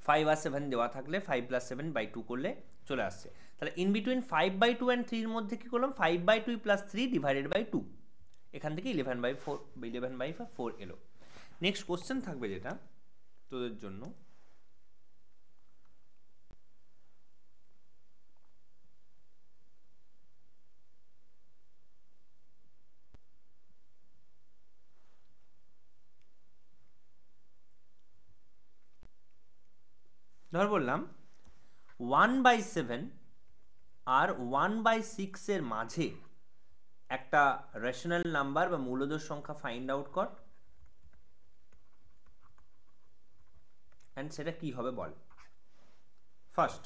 5 আর 7 দেওয়া থাকলে 5 + 7/2 করলে চলে আসছে। তাহলে ইন বিটুইন 5/2 অ্যান্ড 3 এর মধ্যে কি করলাম, 5/2 + 3 / 2, এখান থেকে 11/4 এলো। নেক্সট কোশ্চেন থাকবে যেটা তোদের জন্য, ধর বললাম 1/7 আর 1/6 এর মাঝে একটা রেশনাল নাম্বার বা মূলদ সংখ্যা ফাইন্ড আউট কর, অ্যান্ড সেটা কি হবে বল। ফার্স্ট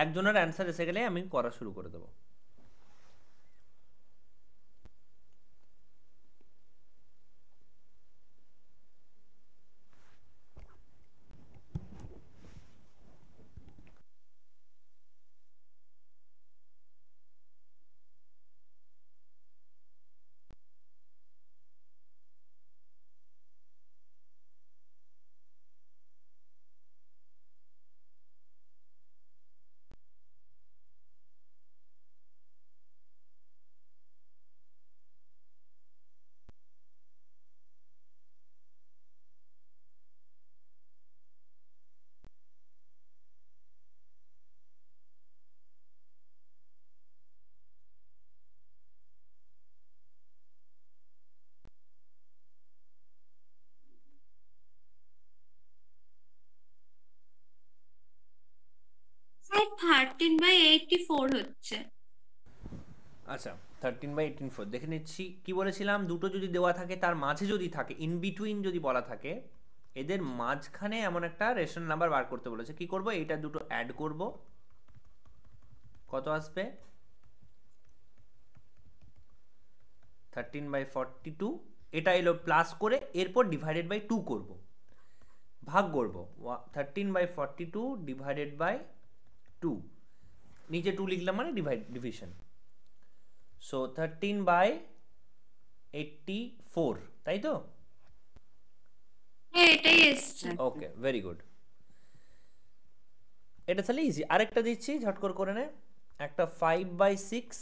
একজনের অ্যান্সার এসে গেলে আমি করা শুরু করে দেবো। স্যার 13/84 হচ্ছে। আচ্ছা 13/84 দেখে নিচ্ছি। কি বলেছিলাম, দুটো যদি দেওয়া থাকে তার মাঝে যদি থাকে, ইন বিটুইন যদি বলা থাকে, এদের মাঝখানে এমন একটা রেশন নাম্বার বার করতে বলেছে। কি করব, এইটা দুটো অ্যাড করব, কত আসবে 13/42, এটা এলো প্লাস করে, এরপর /2 করব, ভাগ করব 13/42 /2, নিচে 2 লিখলাম মানে ডিভিশন। সো 13/84, তাই তো? হ্যাঁ এটাই এসছে। ওকে, ভেরি গুড। এটা তাহলে ইজি। আরেকটা দিচ্ছি, ঝটকর করে নে। একটা 5/6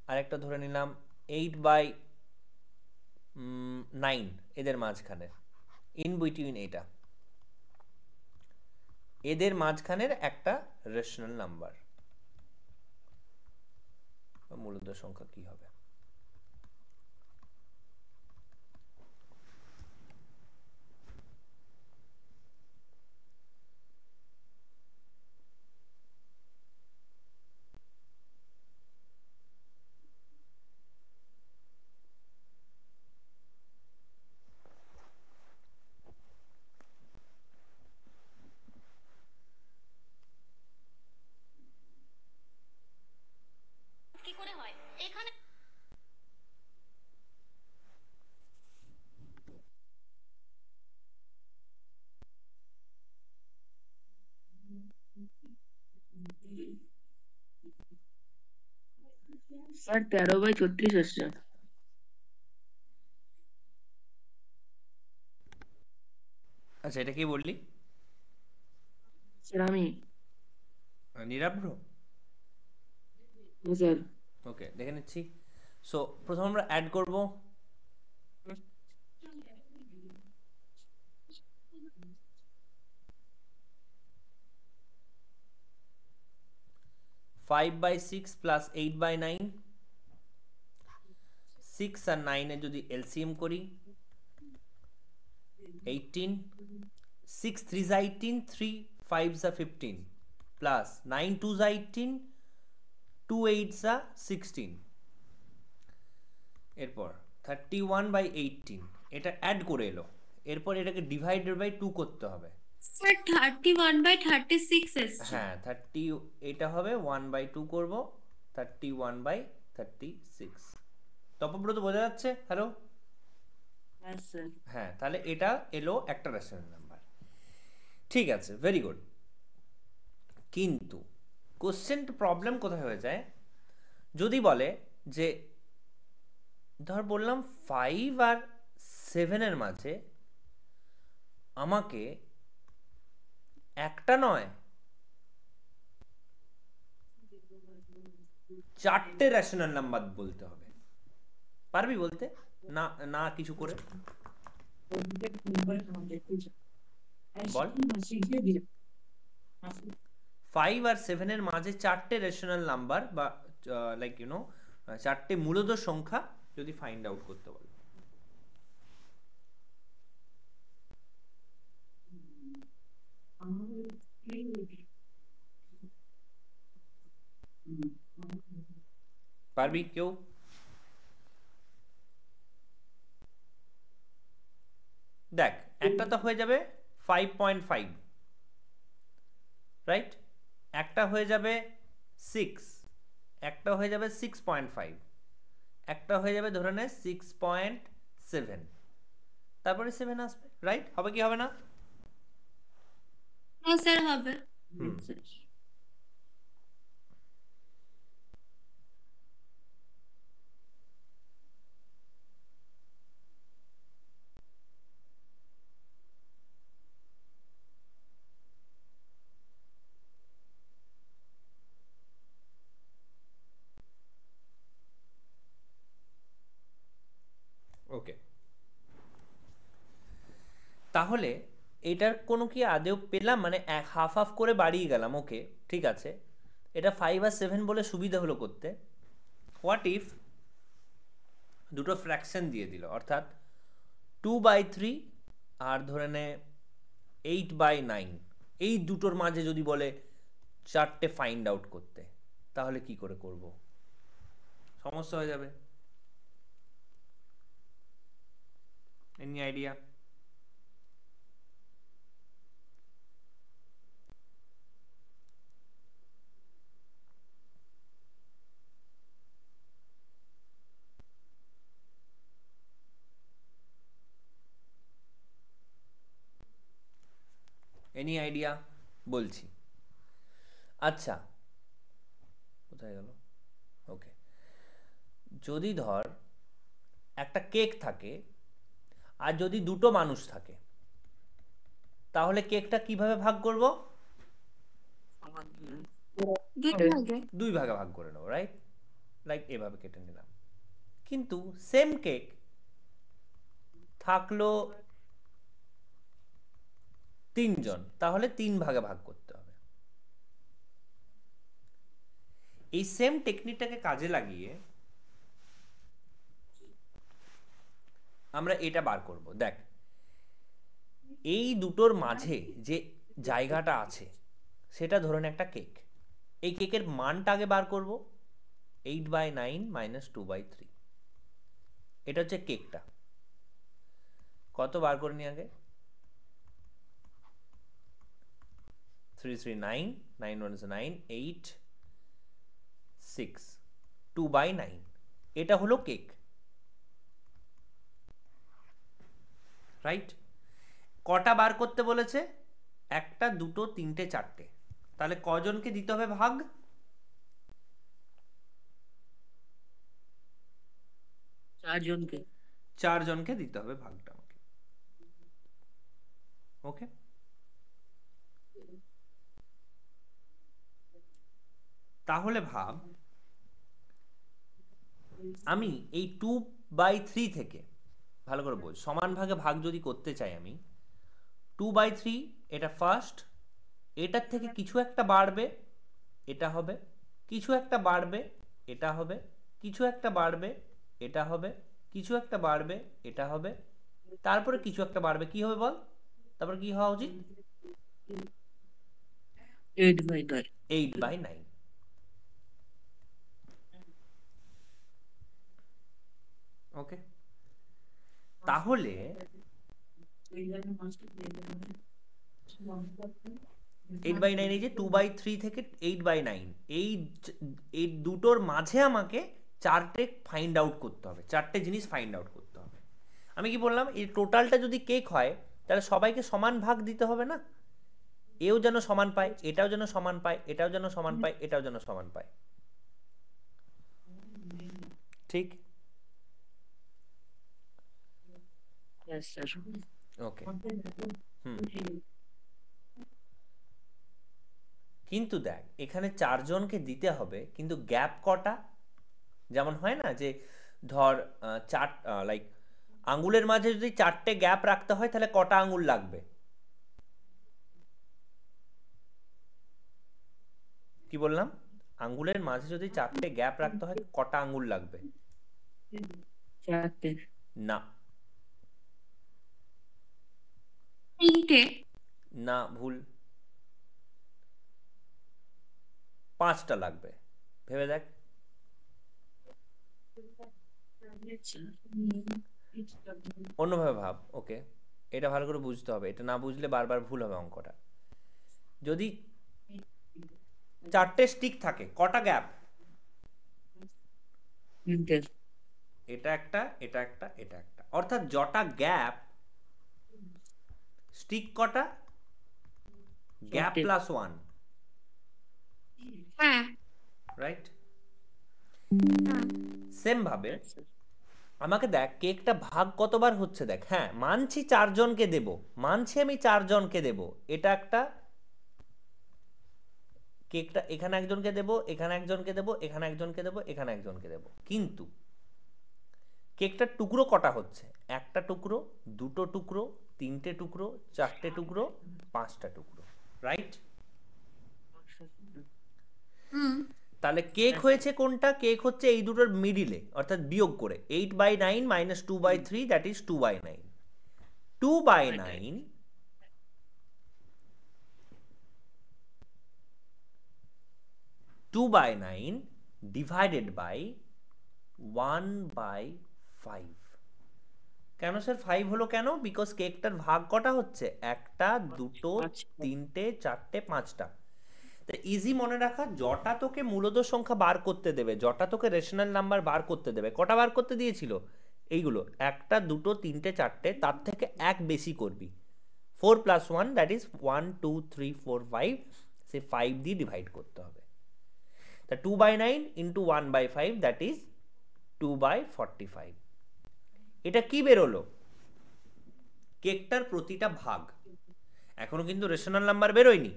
আর একটা ধরে নিলাম 8/9, এদের মাঝখানে, ইন বিটুইন, এটা এদের মাঝখানের একটা রেশনাল নাম্বার বা মূলদ সংখ্যা কি হবে। কি করে হয় এখানে? স্যার 13/34 আসছে। আচ্ছা, এটা কি বললি? স্যার আমি। নিরাভ্র? স্যার ওকে, দেখে নিচ্ছি। সো প্রথম আমরা অ্যাড করব, 5/6 প্লাস 8/9, 6 আর 9 এর যদি এলসিএম করি 18, 6 3 18, 3 5 15, প্লাস 9 2 18, 2 8 16, এরপর 31/18, এটা অ্যাড করে এলো, এরপর এটাকে /2 করতে হবে। স্যার 31/36 এসছে। হ্যাঁ 30, এটা হবে 1/2 করব, 31/36। তপব্রত বোঝা যাচ্ছে? হ্যালো? হ্যাঁ স্যার। হ্যাঁ, তাহলে এটা এলো একটা রেশনাল নাম্বার। ঠিক আছে, ভেরি গুড। কিন্তু কোশ্চেন প্রবলেম কোথায় হয়ে যায়, যদি বলে যে ধর বললাম 5 আর 7 এর মাঝে আমাকে একটা নয়, চারটে রেশনাল নাম্বার বলতে হবে। পারবি বলতে? না না কিছু করে বল। 5 আর 7 এর মাঝে চারটে রেশনাল নাম্বার বা লাইক ইউ নো চারটে মূলদ সংখ্যা যদি ফাইন্ড আউট করতে বলো। পারবি কেউ? দেখ, একটা তো হয়ে যাবে 5.5, রাইট? একটা হয়ে যাবে 6, একটা হয়ে যাবে 6.5, একটা হয়ে যাবে ধরে নে 6.7, তারপরে 7 আসবে, রাইট? হবে কি হবে না? হ্যাঁ স্যার হবে। ওকে, তাহলে এটার কোনো কি আদেও পেলাম? মানে হাফ হাফ করে বাড়িয়ে গেলাম, ওকে ঠিক আছে। এটা 5 আর 7 বলে সুবিধা হলো করতে। হোয়াট ইফ দুটো ফ্র্যাকশন দিয়ে দিল, অর্থাৎ 2/3 আর ধরে নে 8/9, এই দুটোর মাঝে যদি বলে চারটে ফাইন্ড আউট করতে, তাহলে কি করে করব? সমস্যা হয়ে যাবে। Any idea? এনি আইডিয়া বলছি। আচ্ছা, কোথায় গেল? ওকে, যদি ধর একটা কেক থাকে আর যদি দুটো মানুষ থাকে, তাহলে কেকটা কিভাবে ভাগ করব? দুই ভাগে ভাগ করে নেবো, রাইট? লাইক এভাবে কেটে নিলাম। কিন্তু সেম কেক থাকলো তিনজন, তাহলে 3 ভাগে ভাগ করতে হবে। এই সেম টেকনিকটাকে কাজে লাগিয়ে আমরা এটা বার করব। দেখ, এই দুটোর মাঝে যে জায়গাটা আছে সেটা ধরুন একটা কেক। এই কেকের মানটা আগে বার করব, 8/9 - 2/3। এটা হচ্ছে কেকটা। কত বার করে নি আগে? 3 3 9, 9 1 9, 8 6, 2/9। এটা হলো কেক, রাইট? কটা বার করতে বলেছে? একটা, দুটো, তিনটে, চারটে। তাহলে কজনকে দিতে হবে ভাগ? 4 জনকে। 4 জনকে দিতে হবে ভাগটা আমাকে। ওকে, তাহলে ভাব, আমি এই 2/3 থেকে, ভালো করে বোঝ, সমান ভাগে ভাগ যদি করতে চাই আমি, 2/3 এটা ফার্স্ট, এটার থেকে কিছু একটা বাড়বে, এটা হবে, কিছু একটা বাড়বে, এটা হবে, কিছু একটা বাড়বে, এটা হবে, কিছু একটা বাড়বে, এটা হবে, তারপরে কিছু একটা বাড়বে, কি হবে বল? তারপরে কি হওয়া উচিত? 8/9। 8/9। ওকে, তাহলে 8/9, এই যে 2/3 থেকে 8/9, এই দুটোর মাঝে আমাকে চারটে ফাইন্ড আউট করতে হবে, চারটে জিনিস ফাইন্ড আউট করতে হবে। আমি কি বললাম, এই টোটালটা যদি কেক হয় তাহলে সবাইকে সমান ভাগ দিতে হবে না? এও যেন সমান পায়, এটাও যেন সমান পায়, এটাও যেন সমান পায়, এটাও যেন সমান পায়, ঠিক? Yes, sir. ওকে, হুম, কিন্তু দেখ এখানে 4 জনকে দিতে হবে, কিন্তু গ্যাপ কটা? যেমন হয় না যে ধর চার লাইক আঙ্গুলের মাঝে যদি 4টে গ্যাপ রাখতে হয় তাহলে কটা আঙ্গুল লাগবে? কি বললাম? আঙ্গুলের মাঝে যদি 4টে গ্যাপ রাখতে হয় কটা আঙ্গুল লাগবে? 4টে। না 3টে। না, ভুল। 5টা লাগবে। ভেবে দেখ। অন্যভাবে ভাব। ওকে, এটা ভালো করে বুঝতে হবে, এটা না বুঝলে বারবার ভুল হবে অঙ্কটা। যদি 4টে স্টিক থাকে কটা গ্যাপ? 3টে। এটা একটা, এটা একটা, এটা একটা, অর্থাৎ যটা গ্যাপ, স্টিক কটা? গ্যাপ 4টে। প্লাস 1, হ্যাঁ রাইট? হ্যাঁ। সেম ভাবে আমাকে দেখ কেকটা ভাগ কতবার হচ্ছে দেখ। হ্যাঁ মানছি 4 জনকে দেব, মানছি আমি 4 জনকে দেব, এটা একটা কেকটা এখানে একজনকে দেব, এখানে একজনকে দেব, এখানে একজনকে দেব, এখানে একজনকে দেব, কিন্তু কেকটার টুকরো কটা হচ্ছে? একটা টুকরো, দুটো টুকরো, 3টে টুকরো, 4টে টুকরো, 5টা টুকরো, রাইট? হুম। তাহলে কেক হয়েছে কোনটা? কেক হচ্ছে এই দুটোর মিডিলে, অর্থাৎ বিয়োগ করে 8/9 minus 2/3, that is 2/9। 2/9 2/9 divided by 1/5। কেন স্যার 5 হলো কেন? বিকজ কেকটার ভাগ কটা হচ্ছে? একটা, দুটো, 3টে, 4টে, 5টা। তো ইজি মনে রাখা, যটা তোকে মূলদ সংখ্যা বার করতে দেবে, যটা তোকে রেশনাল নাম্বার বার করতে দেবে, কটা বার করতে দিয়েছিল? এইগুলো, একটা, দুটো, 3টে, 4টে, তার থেকে এক বেশি করবি। 4 + 1 দ্যাট ইজ 1 2 3 4 5, সে 5 দিয়ে ডিভাইড করতে হবে। তা 2/9 ইন্টু 1/5 দ্যাট ইজ 2/45। এটা কি বেরোলো? কেকটার প্রতিটা ভাগ। এখনো কিন্তু রেশনাল নাম্বার বেরোয়নি,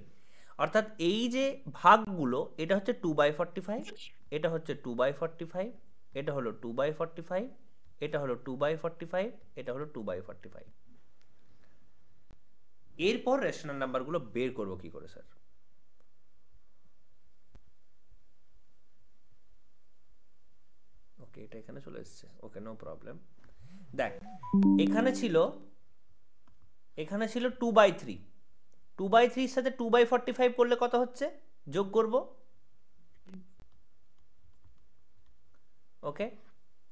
অর্থাৎ এই যে ভাগগুলো, এটা হচ্ছে 2/45, এটা হচ্ছে 2/45, এটা হলো 2/45, এটা হলো 2/45, এটা হলো 2/45। এরপর রেশনাল নাম্বারগুলো বের করব কি করে স্যার? ওকে, এটা এখানে চলে এসেছে। ওকে, নো প্রবলেম। দেখ এখানে ছিল 2/3, 2/3 এর সাথে 2/45 করলে কত হচ্ছে? যোগ করব। ওকে,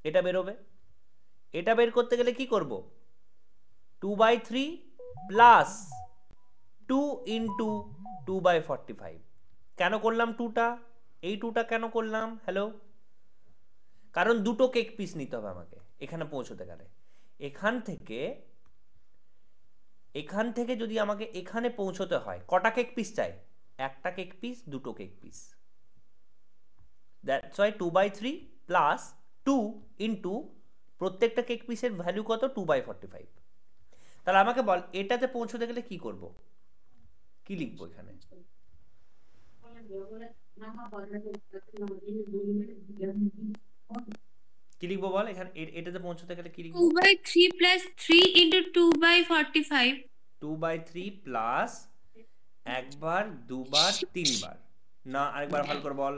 এটা বেরোবে। এটা বের করতে গেলে কি করব? 2/3 প্লাস 2 ইন্টু 2/45। কেন করলাম 2টা? এই 2টা কেন করলাম? হ্যালো, কারণ দুটো কেক পিস নিতে হবে আমাকে এখানে পৌঁছতে গেলে। এখান থেকে যদি আমাকে এখানে পৌঁছতে হয়, কটা কেক পিস চাই? একটা কেক পিস, দুটো cake piece. That's why 2/3 plus 2 into প্রত্যেকটা কেক পিসের ভ্যালু কত? 2/45। তাহলে আমাকে বল এটাতে পৌঁছতে গেলে কি করব? কি লিখবো এখানে? কি লিখবো বল এখানে? এটাতে পৌঁছতে গেলে কি লিখবো? 2/3 plus 3 into 2/45। 2/3 প্লাস একবার, দুবার, তিনবার, না আরেকবার ভালো করে বল।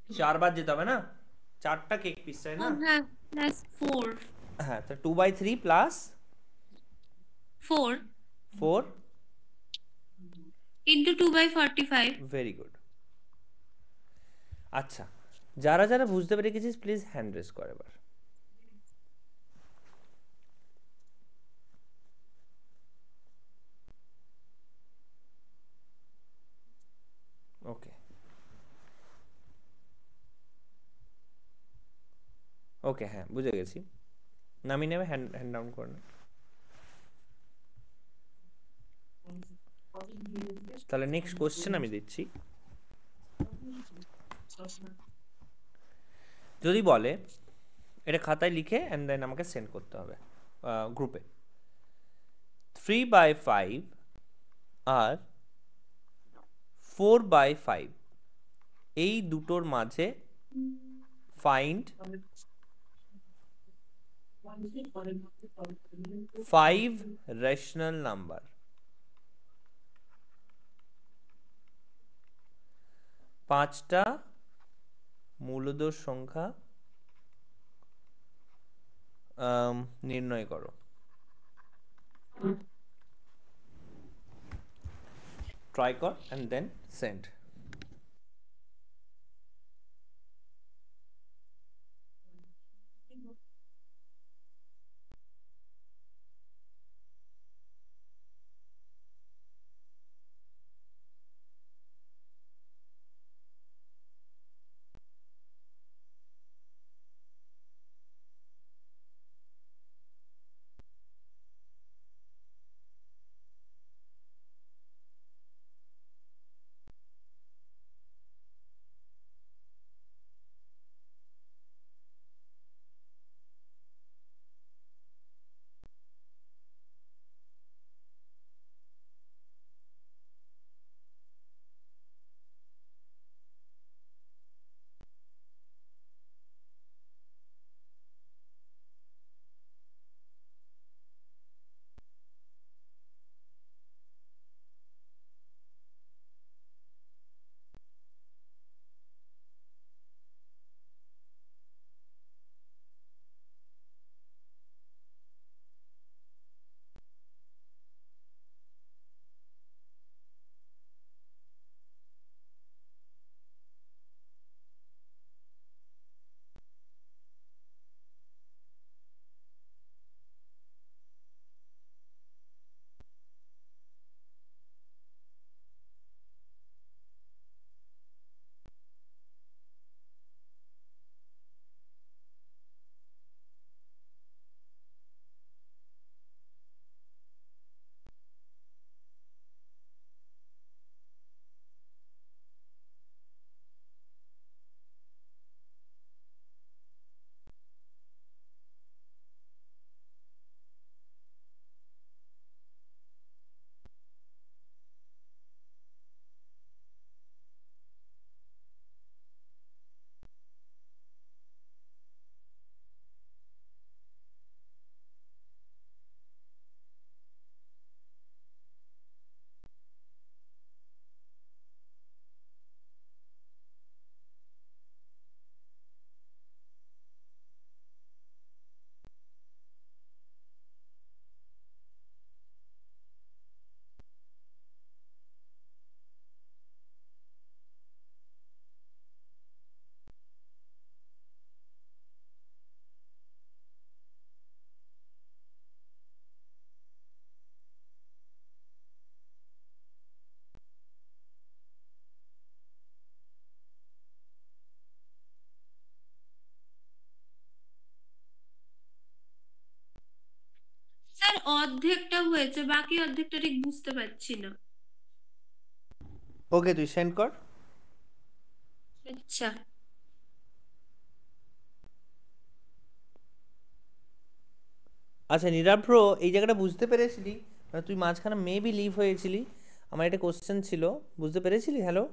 4বার যেতে হবে না? 4টা কেক পিস চাই না? হ্যাঁ, plus 4। হ্যাঁ, তো 2/3 প্লাস 4 4 into 2/45। Very good. আচ্ছা, যারা যারা বুঝতে পেরে গেছিস প্লিজ হ্যান্ড রেজ কর এবার। ওকে ওকে, হ্যাঁ বুঝে গেছি। নামিয়ে নেবে, হ্যান্ড ডাউন করে নে। তাহলে নেক্সট কোশ্চেন আমি দিচ্ছি। যদি বলে এটা খাতায় লিখে এন্ড দেন আমাকে সেন্ড করতে হবে গ্রুপে। 3/5 আর 4/5 এই দুটোর মাঝে ফাইন্ড 5 রেশনাল নাম্বার। 5টা মূলদোষ সংখ্যা নির্ণয় করো। ট্রাই কর and then send. স্যার অর্ধেকটা হয়েছে, বাকি অর্ধেকটা ঠিক বুঝতে পারছি না। ওকে, তুই সেন্ড কর। আচ্ছা, আচ্ছা নীলাভ্র, এই জায়গাটা বুঝতে পেরেছিলি? মানে তুই মাঝখানে মেবি লিভ হয়েছিলি, আমার একটা কোশ্চেন ছিল, বুঝতে পেরেছিলি? হ্যালো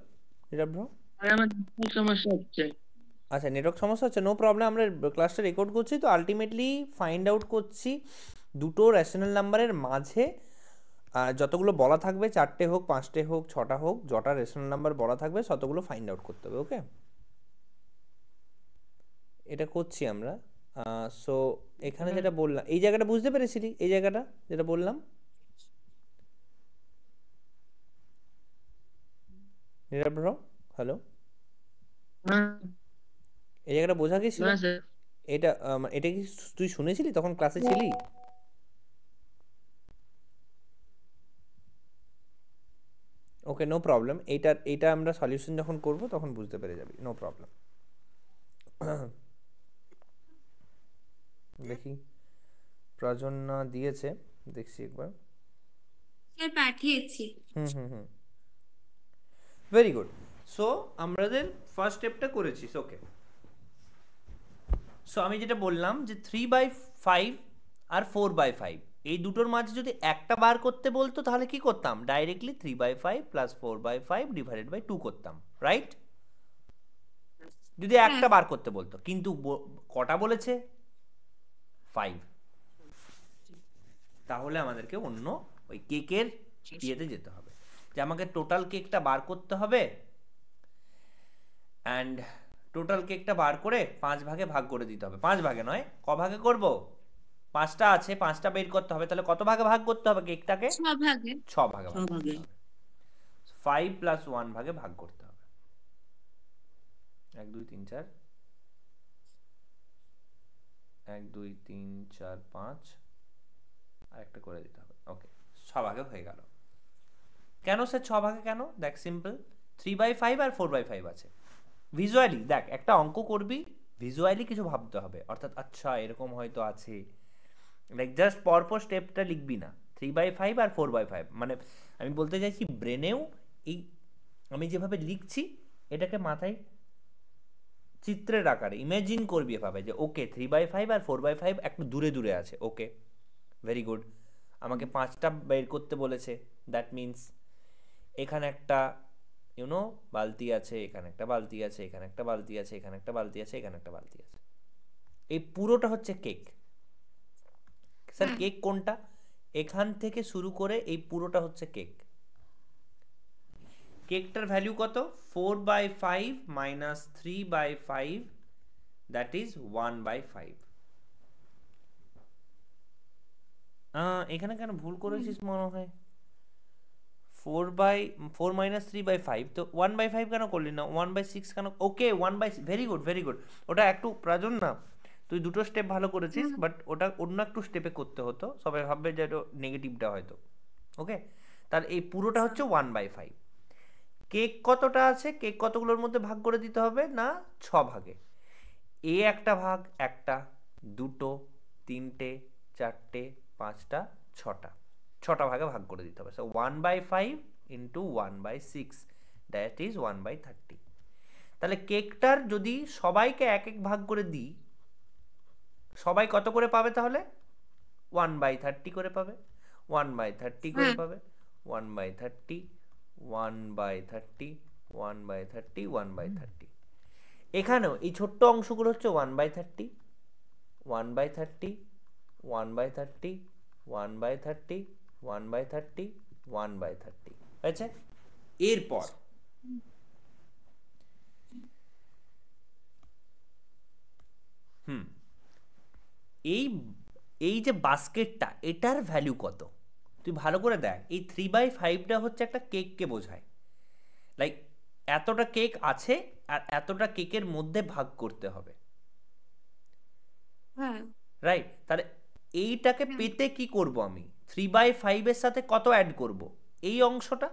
নীলাভ্র। আর আমার খুব সমস্যা হচ্ছে। আচ্ছা, নেটওয়ার্ক সমস্যা হচ্ছে, নো প্রবলেম। আমরা ক্লাসটা রেকর্ড করছি তো, আলটিমেটলি ফাইন্ড আউট করছি দুটো রেশনাল নাম্বারের মাঝে যতগুলো বলা থাকবে, 4টে হোক 5টে হোক 6টা হোক, যটা রেশনাল নাম্বার বলা থাকবে ততগুলো ফাইন্ড আউট করতে হবে। ওকে, এটা করছি আমরা। সো এখানে যেটা বললাম, এই জায়গাটা বুঝতে পেরেছিলি? এই জায়গাটা যেটা বললাম নীলাভ্র, হ্যালো, হ্যাঁ এই জায়গাটা বোঝা গেছিল? না স্যার, এটা এটা কি তুই শুনেছিলি তখন ক্লাসে ছিলি? ওকে, নো প্রবলেম। এইটা আমরা সলিউশন যখন করব তখন বুঝতে পেরে যাবি, নো প্রবলেম। দেখি প্রজন্না দিয়েছে, দেখছি একবার। স্যার পাঠিয়েছি। হুম, ভেরি গুড। সো আমাদের ফার্স্ট স্টেপটা করেছি। ওকে, সো আমি যেটা বললাম যে 3/5 আর 4/5 এই দুটোর মাঝে যদি একটা বার করতে বলতো তাহলে কি করতাম, ডাইরেক্টলি 3/5 প্লাস 4/5 ডিভাইডেড বাই 2 করতাম, রাইট? যদি একটা বার করতে বলতো, কিন্তু কটা বলেছে, 5, তাহলে আমাদেরকে অন্য ওই কেকের ইয়েতে যেতে হবে, যে আমাকে টোটাল কেকটা বার করতে হবে, অ্যান্ড টোটাল কেকটা বার করে 5 ভাগে ভাগ করে দিতে হবে। 5 ভাগে নয়, ক ভাগে করব, 5টা আছে, 5টা বের করতে হবে, তাহলে কত ভাগে ভাগ করতে হবে কেকটাকে, 6 ভাগে। 6 ভাগে ভাগ করতে হবে। 5 প্লাস 1 ভাগে ভাগ করতে হবে। 1 2 3 4, 1 2 3 4 5, আর একটা করে দিতে হবে। ওকে, 6 ভাগে হয়ে গেল। কেন স্যার 6 ভাগে কেন? দেখ সিম্পল, 3/5 আর 4/5 আছে। ভিজুয়ালি দেখ, একটা অঙ্ক করবি, ভিজুয়ালি কিছু ভাবতে হবে, অর্থাৎ আচ্ছা এরকম হয়তো আছে, লাইক জাস্ট পরপর স্টেপটা লিখবি না। 3/5 আর 4/5, মানে আমি বলতে চাইছি ব্রেনেও এই আমি যেভাবে লিখছি এটাকে মাথায় চিত্রের আকারে ইমাজিন করবি এভাবে, যে ওকে 3/5 আর 4/5 একটু দূরে দূরে আছে, ওকে ভেরি গুড। আমাকে 5টা বের করতে বলেছে, দ্যাট মিনস এখানে একটা ইউনো বালতি আছে, এখানে একটা বালতি আছে, এখানে একটা বালতি আছে, এখানে একটা বালতি আছে, এখানে একটা বালতি আছে। এই পুরোটা হচ্ছে কেক। স্যার কেক কোনটা? এখান থেকে শুরু করে এই পুরোটা হচ্ছে কেক। কেকটার ভ্যালু কত? 4/5 মাইনাস 3/5, দ্যাট ইজ 1/5। এখানে কেন ভুল করেছিস মনে হয়, 4 মাইনাস 3/5, তো 1/5 কেন করলি না, 1/6 কেন? ওকে 1/6, ভেরি গুড ভেরি গুড। ওটা একটু প্রাজন না, তুই দুটো স্টেপ ভালো করেছিস, বাট ওটা অন্য একটু স্টেপে করতে হতো, সবাই ভাববে যে এটা নেগেটিভটা হয়তো। ওকে, তাহলে এই পুরোটা হচ্ছে 1/5। কেক কতটা আছে, কেক কতগুলোর মধ্যে ভাগ করে দিতে হবে না, 6 ভাগে। এ একটা ভাগ, একটা, দুটো, তিনটে, চারটে, 5টা, 6টা, 6টা ভাগে ভাগ করে দিতে হবে। So 1/5 into 1/6, that is 1/30। তাহলে কেকটার যদি সবাইকে এক এক ভাগ করে দিই, সবাই কত করে পাবে তাহলে? 1/30 করে পাবে, 1/30 করে পাবে, 1/30, 1/30, 1/30, 1/30। এখানেও এই ছোট্ট অংশগুলো হচ্ছে 1/30, 1/30, 1/30, 1/30, 1/30, 1/30 হয়েছে। এরপর এই এই যে বাস্কেটটা, এটার ভ্যালু কত তুই ভালো করে দেখ। এই 3/5টা হচ্ছে একটা কেককে বোঝায়, লাইক এতটা কেক আছে আর এতটা কেকের মধ্যে ভাগ করতে হবে, রাইট? তাহলে এইটাকে পেতে কি করব আমি, 3/5 এর সাথে কত অ্যাড করব, এই অংশটা,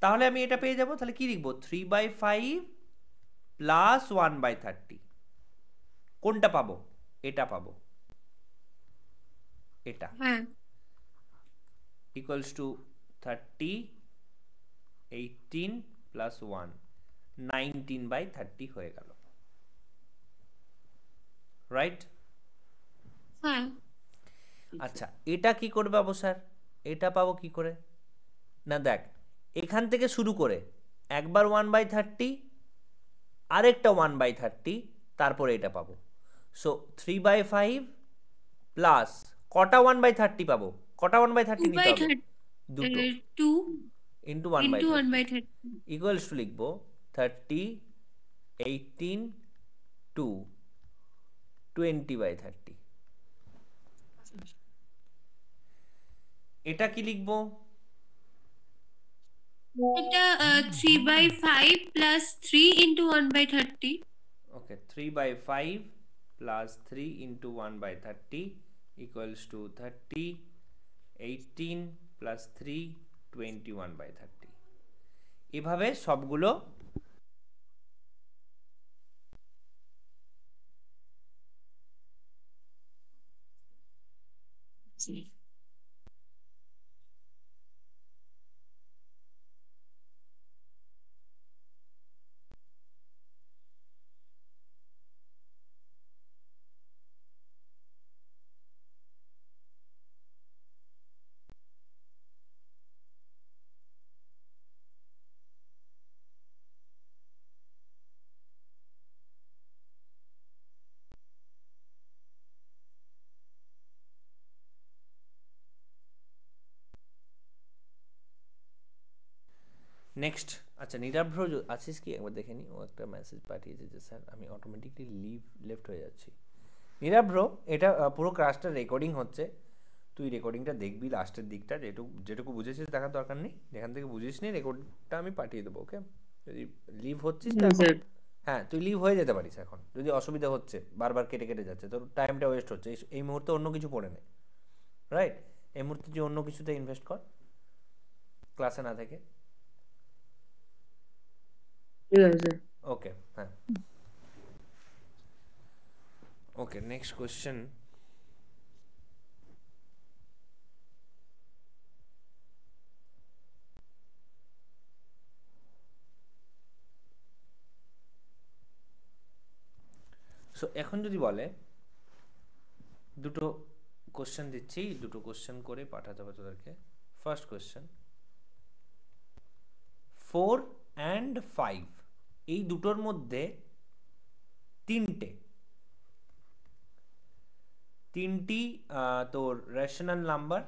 তাহলে আমি এটা পেয়ে যাব। তাহলে কি লিখবো, 3/5 প্লাস 1/30, কোনটা পাবো, এটা পাবো, এটা ইকুয়ালস টু 30, 18 প্লাস 1, 19/30 হয়ে গেল, রাইট? আচ্ছা এটা কি করে পাবো স্যার, এটা পাবো কি করে না, দেখ এখান থেকে শুরু করে একবার 1/30, আরেকটা 1/30, তারপরে এটা পাবো। সো 3/5 প্লাস কটা 1/30 পাবো, কটা 1/30 নিতে হবে, দুটো, 2 ইন্টু into 1/30 1/30 ইকুয়ালস টু লিখবো 30, 18, 2, 20/30। এটা কি লিখবো, এটা 3/5 plus 3 into 1/30 okay 3/5 plus 3 into 1/30 equals to 30, 18 plus 3, 21/30। এভাবে সবগুলো নেক্সট, আচ্ছা নীলাভ্র আছিস কি একবার দেখে নি, ও একটা মেসেজ পাঠিয়েছে যে স্যার আমি অটোমেটিকলি লেফট হয়ে যাচ্ছি। নীলাভ্র, এটা পুরো ক্লাসটা রেকর্ডিং হচ্ছে, তুই রেকর্ডিংটা দেখবি লাস্টের দিকটা, যেটুকু বুঝেছিস দেখার দরকার নেই, যেখান থেকে বুঝিস নি রেকর্ডটা আমি পাঠিয়ে দেবো, ওকে? যদি লিভ হচ্ছিস তো হ্যাঁ এখন, স্যার। হ্যাঁ তুই লিভ হয়ে যেতে পারিস এখন, যদি অসুবিধা হচ্ছে বারবার কেটে কেটে যাচ্ছে তোর টাইমটা ওয়েস্ট হচ্ছে, এই মুহূর্তে অন্য কিছু পড়ে নে, রাইট? এই মুহূর্তে তুই অন্য কিছুতে ইনভেস্ট কর, ক্লাসে না থেকে। ঠিক আছে স্যার। ওকে, হ্যাঁ, ওকে নেক্সট কোয়েশ্চেন। সো এখন যদি বলে, দুটো কোশ্চেন দিচ্ছি, দুটো কোশ্চেন করে পাঠাতে হবে তোদেরকে। ফার্স্ট কোশ্চেন, 4 অ্যান্ড 5 এই দুটোর মধ্যে তিনটি তোর রেশনাল নাম্বার,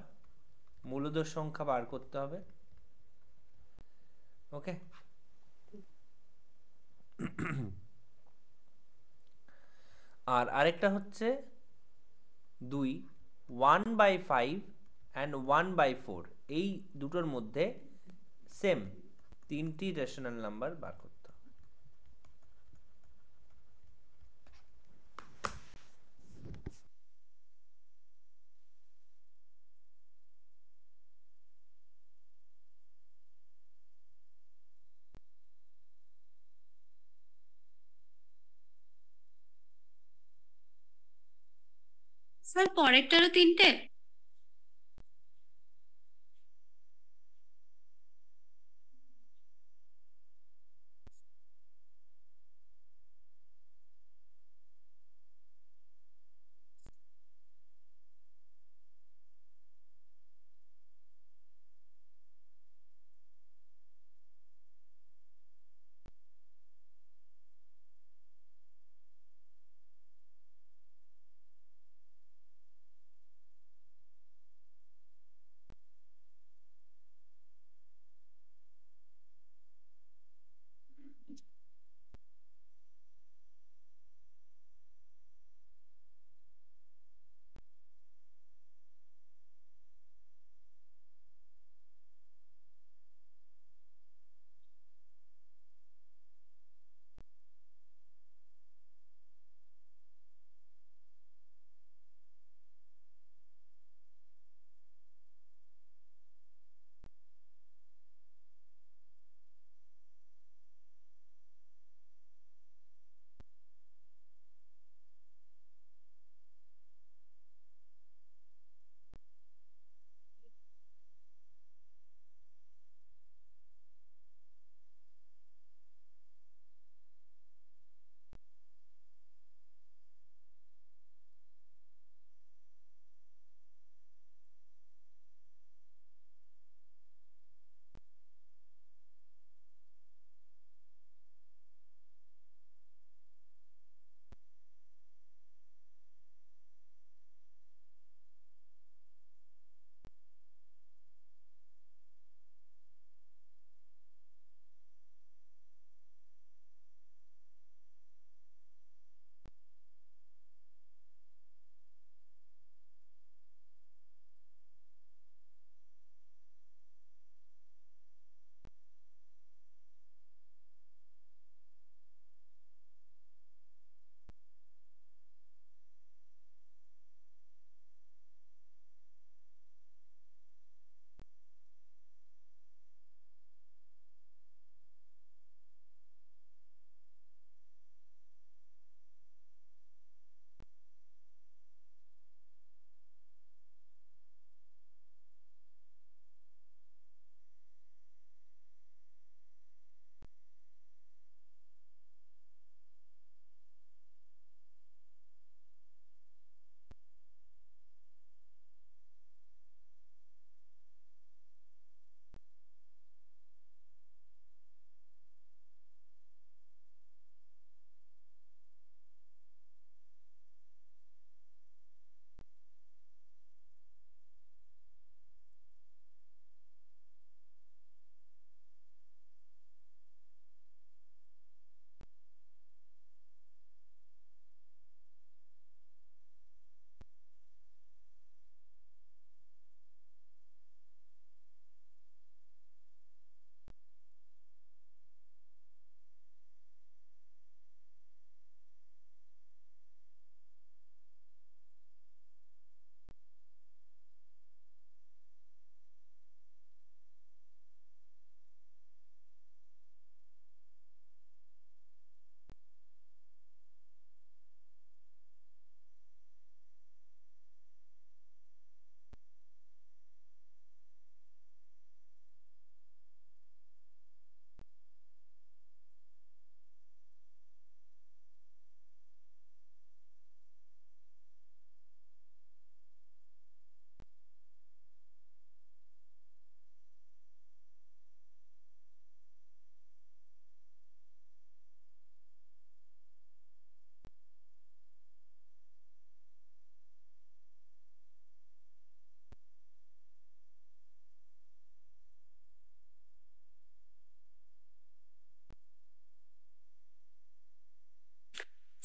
মূলদ সংখ্যা বার করতে হবে, ওকে? আর আরেকটা হচ্ছে 2, 1/5 অ্যান্ড 1/4 এই দুটোর মধ্যে সেম তিনটি রেশনাল নাম্বার বার করতে হবে। স্যার পরেরটারও 3টে?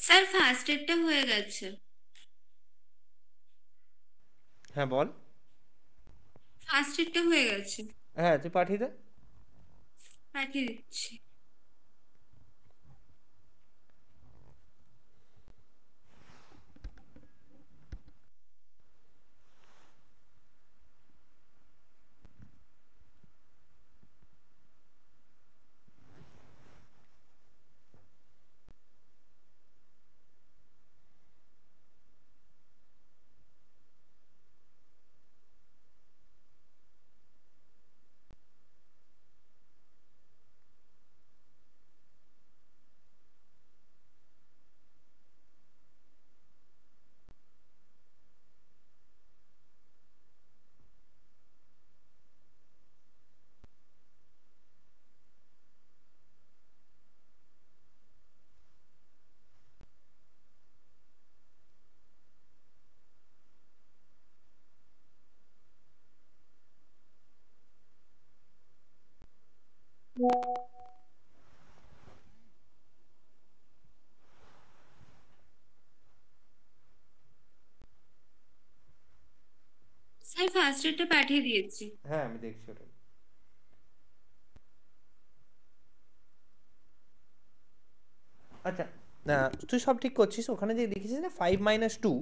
স্যার ফার্স্ট এডটা হয়ে গেছে। হ্যাঁ বল। ফার্স্ট এডটা হয়ে গেছে, হ্যাঁ তুই পাঠিয়ে দে। পাঠিয়ে দিচ্ছি। স্যার ফার্স্ট এডটা পাঠিয়ে দিয়েছি। হ্যাঁ আমি দেখছি ওটা। আচ্ছা না তুই সব ঠিক করছিস, ওখানে যে লিখেছিস না 5 - 2,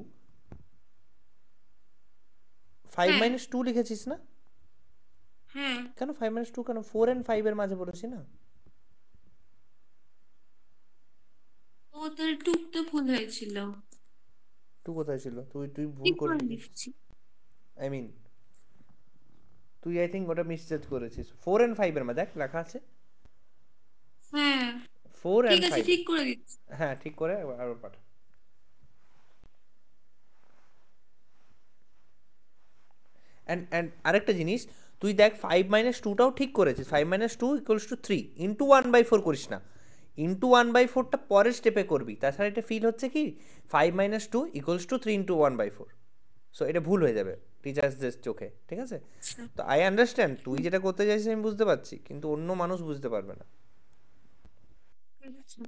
5 হ্যাঁ, - 2 লিখেছিস না? হ্যাঁ। কেন 5 - 2 কেন? 4 and 5 এর মাঝে পড়েছি না? ও তার টুক তো ভুল হয়েছিল। 2 কোথায় ছিল? তুই তুই ভুল ঠিক করে করে লিখেছিস। লিখছি। আই মিন তুই আই থিঙ্ক ওটা মিসজাজ করেছিস। 4 and 5 এর মাঝে দেখ লেখা আছে হ্যাঁ, 4 ঠিক and আছে, 5। ঠিক করে দিচ্ছি। হ্যাঁ ঠিক করে আরো পাঠা। অ্যান্ড আরেকটা জিনিস, তুই দেখ 5 - 2টাও ঠিক করেছিস। 5 - 2 = 3 ইন্টু 1/4 করিস না, ইন্টু 1/4টা পরের স্টেপে করবি। তাছাড়া এটা ফিল হচ্ছে কি 5 - 2 = 3 ইন্টু 1/4। সো এটা ভুল হয়ে যাবে টিচার্সদের চোখে, ঠিক আছে? আচ্ছা, তো আই আন্ডারস্ট্যান্ড তুই যেটা করতে চাইছিস, আমি বুঝতে পারছি, কিন্তু অন্য মানুষ বুঝতে পারবে না। ঠিক আছে।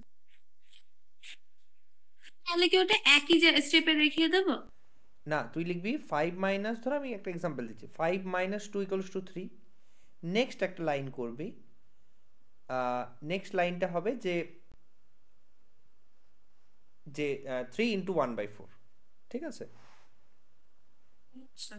তাহলে কি ওটা একই স্টেপে দেখিয়ে দেবো? না তুই লিখবি 5 ধর আমি একটা এক্সাম্পল দিচ্ছি, 5 - 2 = 3। নেক্সট একটা লাইন করবি, নেক্সট লাইনটা হবে যে যে 3 ইন্টু 1/4, ঠিক আছে? আচ্ছা।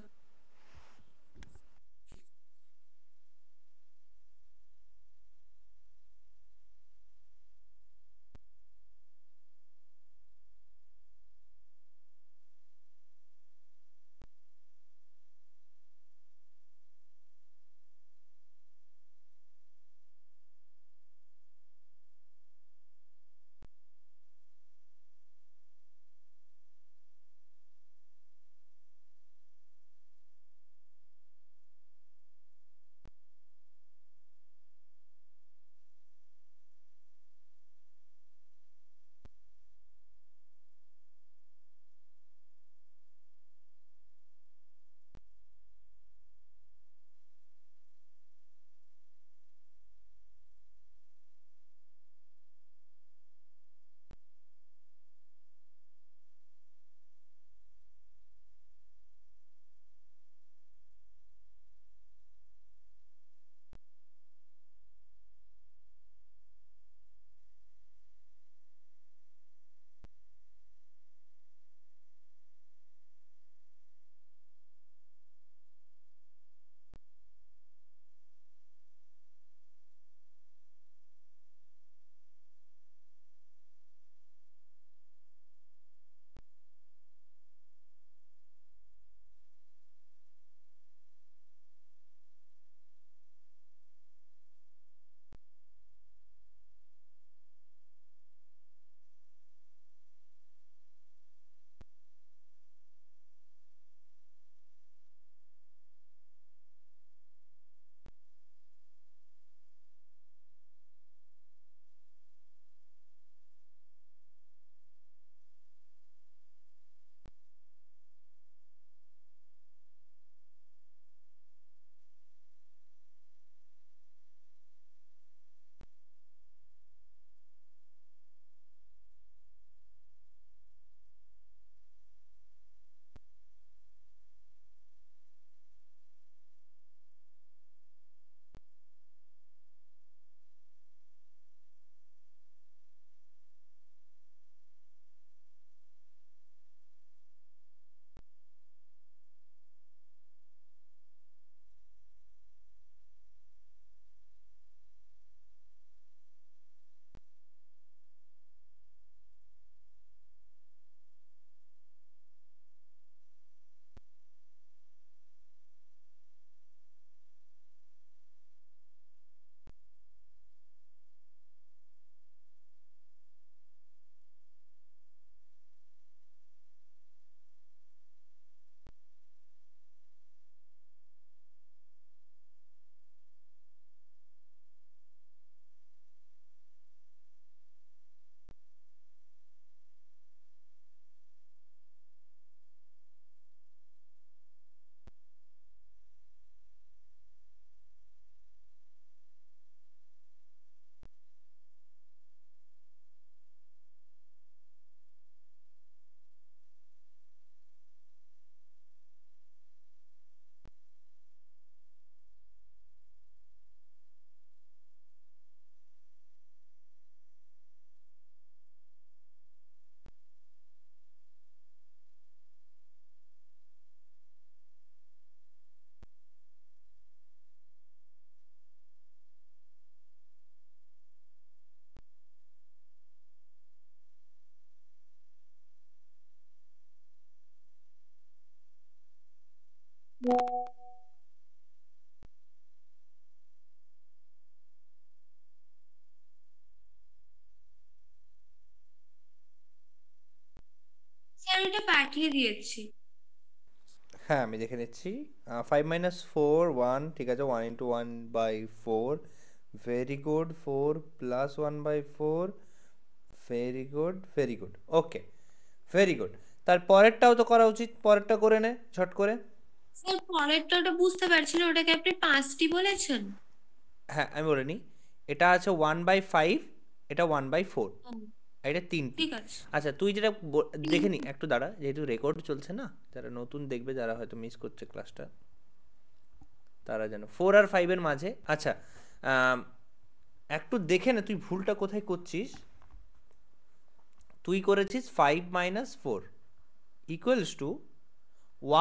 এটা পাঠিয়ে দিয়েছি। হ্যাঁ আমি দেখে নিচ্ছি 5 - 4 1 ঠিক আছে 1 × 1/4 very good 4 + 1/4 very good very good okay very good তার পরেরটাও তো করা উচিত পরেরটা করে নে ঝট করে স্যার পরেরটা ওটা বুঝতে পারছি না, ওটাকে আপনি 5টি বলেছেন। হ্যাঁ আমি বলে নিই এটা আছে 1/5 এটা 1/4 ও, এটা 3টি ঠিক আছে। আচ্ছা তুই যেটা দেখে নি একটু দাঁড়া যেহেতু রেকর্ড চলছে না যারা নতুন দেখবে যারা হয়তো মিস করছে ক্লাসটা তারা যেন 4 আর 5 এর মাঝে আচ্ছা একটু দেখে নে তুই ভুলটা কোথায় করছিস তুই করেছিস 5 - 4 ইকুয়ালস টু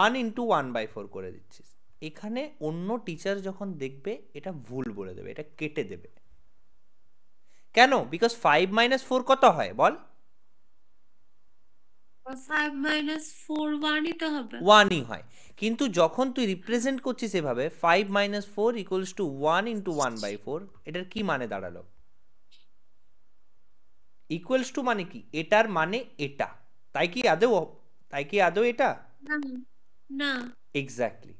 1 × 1/4 করে দিচ্ছিস এখানে অন্য টিচার যখন দেখবে এটা ভুল বলে দেবে এটা কেটে দেবে কেন বিকজ 5 - 4 কত হয় বল 5 - 4 1ই তো হবে। 1ই হয় কিন্তু যখন তুই রিপ্রেজেন্ট করছিস এভাবে 5 - 4 ইকুয়ালস টু 1 × 1/4 এটার কি মানে দাঁড়ালো ইকুয়ালস টু মানে কি এটার মানে এটা তাই কি আদৌ এটা না, না। এক্স্যাক্টলি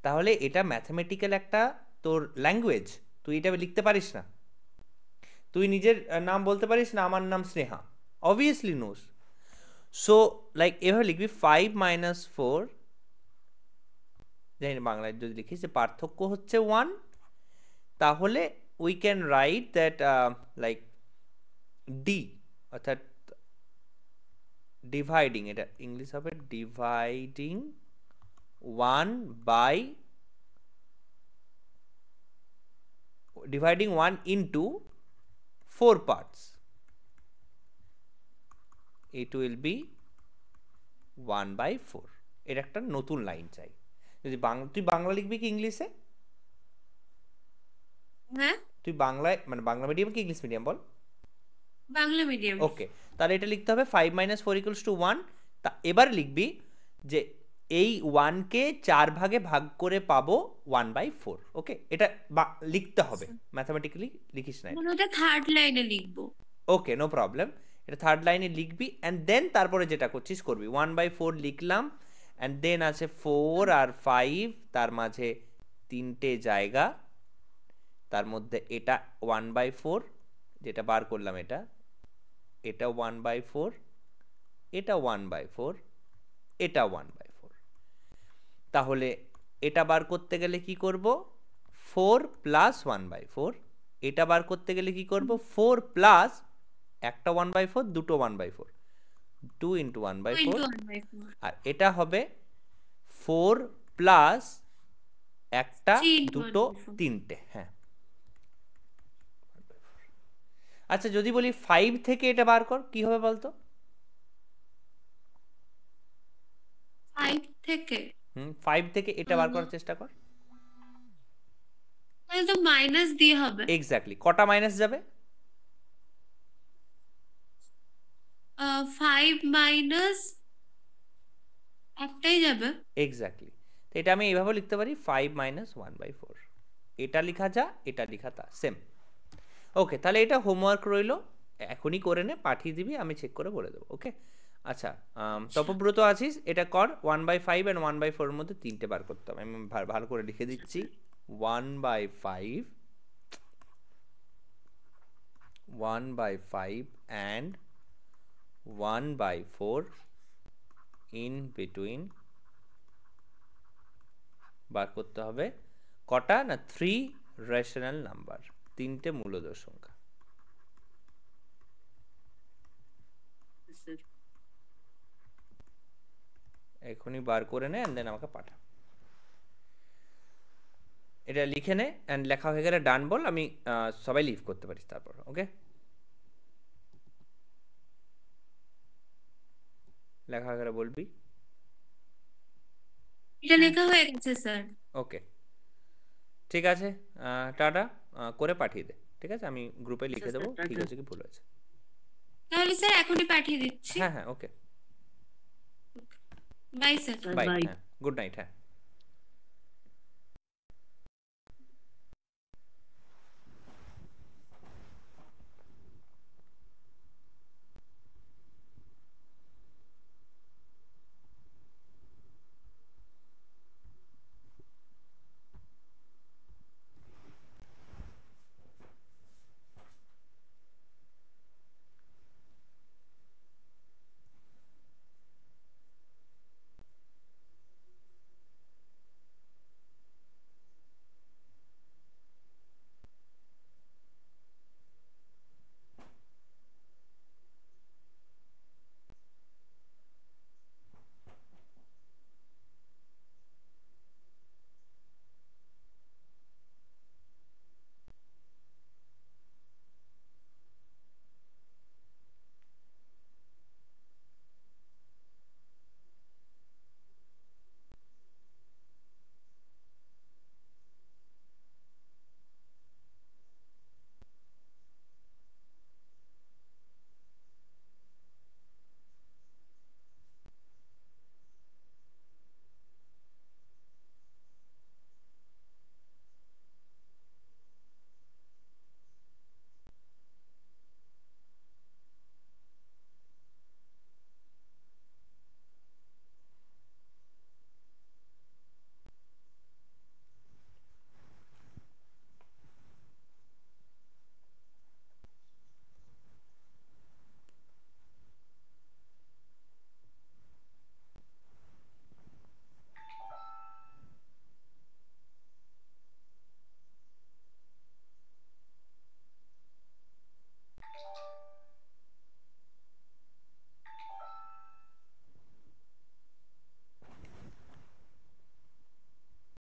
তাহলে এটা ম্যাথমেটিক্যাল একটা তোর ল্যাঙ্গুয়েজ তুই এটা লিখতে পারিস না তুই নিজের নাম বলতে পারিস না আমার নাম Sneha obviously knows so like এভাবে লিখবি 5 - 4 জানি না বাংলায় যদি লিখিস যে পার্থক্য হচ্ছে 1 তাহলে we can write that like D অর্থাৎ ডিভাইডিং এটা ইংলিশ হবে dividing 1 into 4 parts it will be 1/4 এর একটা নতুন লাইন চাই যদি তুই বাংলা লিখবি কি ইংলিশে হ্যাঁ তুই বাংলায় মানে বাংলা মিডিয়াম কি ইংলিশ মিডিয়াম বল বাংলা মিডিয়াম। ওকে তাহলে এটা লিখতে হবে 5 - 4 = 1 তা এবার লিখবি যে এই 1 কে 4 ভাগে ভাগ করে পাবো 1/4 ওকে এটা লিখতে হবে ম্যাথমেটিক্যালি লিখিস না মানে ওটা থার্ড লাইনে লিখবো। ওকে নো প্রবলেম এটা থার্ড লাইনে লিখবি অ্যান্ড দেন তারপরে যেটা করছিস করবি 1/4 লিখলাম অ্যান্ড দেন আছে 4 আর 5 তার মাঝে 3টে জায়গা তার মধ্যে এটা 1/4 যেটা বার করলাম এটা 1/4 এটা 1/4 এটা 1/4 তাহলে এটা বার করতে গেলে কি করব 4 + 1/4 এটা বার করতে গেলে কি করব 4 প্লাস একটা 1/4 দুটো 1/4 2 × 1/4 আর এটা হবে 4 প্লাস একটা দুটো 3টে হ্যাঁ আচ্ছা যদি বলি 5 থেকে এটা বার কর কি হবে বলতো 5 থেকে 5 থেকে এটা বার করার চেষ্টা কর তাহলে তো মাইনাস দিয়ে হবে। এক্স্যাক্টলি কটা মাইনাস যাবে 5 মাইনাস একটাই যাবে। এক্স্যাক্টলি তো এটা আমি এইভাবে লিখতে পারি 5 - 1/4 এটা লেখা যা এটা লেখা তা সেম ওকে তাহলে এটা হোমওয়ার্ক রইলো এখনই করে নে পাঠিয়ে দিবি আমি চেক করে বলে দেবো ওকে আচ্ছা তপব্রত আছিস এটা কর 1/5 and 1/4 এর মধ্যে 3টে বার করতে হবে আমি ভালো করে লিখে দিচ্ছি 1/5 and 1/4 in between বার করতে হবে কটা না 3 রেশনাল নাম্বার 3টে মূলদ সংখ্যা এখনই বার করে নে এন্ড দেন আমাকে পাঠা এটা লিখে নে এন্ড লেখা হয়ে গেলে ডান বল আমি সবাই লিভ করতে পারিস তারপর ওকে লেখা হয়ে গেলে বলবি এটা লেখা হয়ে গেছে স্যার। ওকে ঠিক আছে টাটা করে পাঠিয়ে দে ঠিক আছে আমি গ্রুপে লিখে দেবো ঠিক আছে কি ভুল আছে তাহলে স্যার এখনই পাঠিয়ে দিচ্ছি। হ্যাঁ হ্যাঁ ওকে বাই স্যার। বাই হ্যাঁ গুড নাইট হ্যাঁ